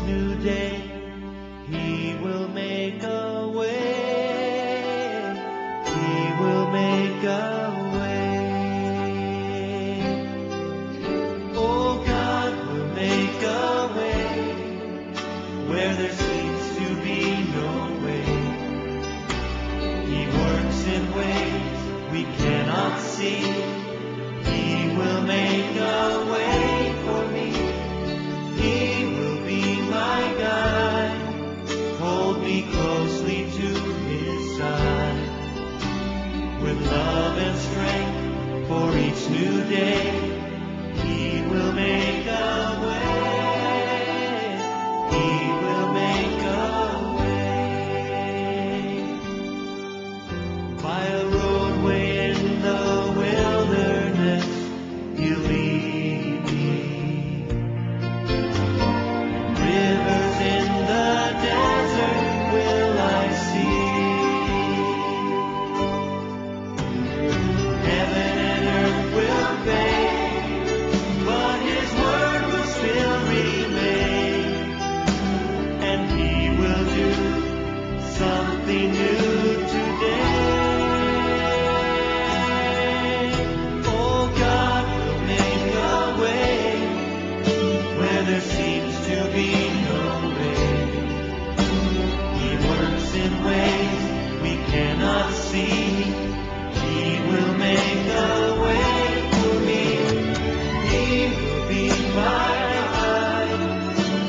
new day, He will make a way. He will make a way. Oh, God will make a way where there seems to be no way. He works in ways we cannot see. He will make a way for me. He will be my guide. Hold me closely to His side. With love and strength for each new day, He will make a way. He will make a way. By a roadway in the wilderness, He'll lead me. Rivers in the desert will I see. Heaven and earth will fade, but His word will still remain. And He will do something new today. Oh, God will make a way where there seems to be no way. He works in ways we cannot see. He will make a way for me. He will be my guide.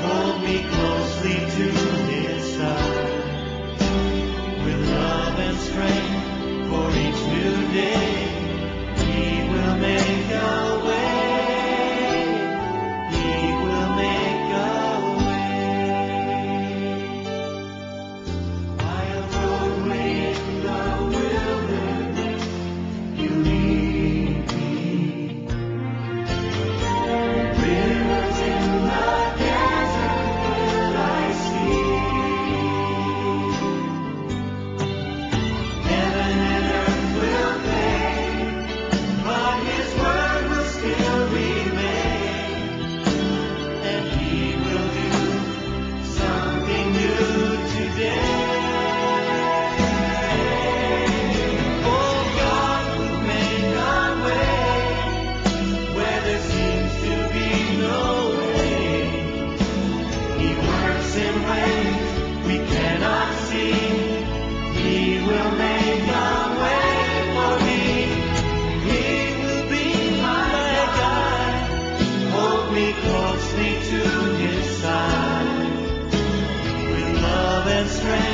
Hold me closely to His side. With love and strength for each new day, He will make a way. He will make a way. By a roadway in the wilderness, You lead me. Rivers in the desert will I see. Heaven and earth will fade, but His word will still remain. And He will do something new today. Oh, God will make a way where there seems to be no way. He works in ways we cannot see. He will make a way for me. He will be my guide. Hold me closely to His side. With love and strength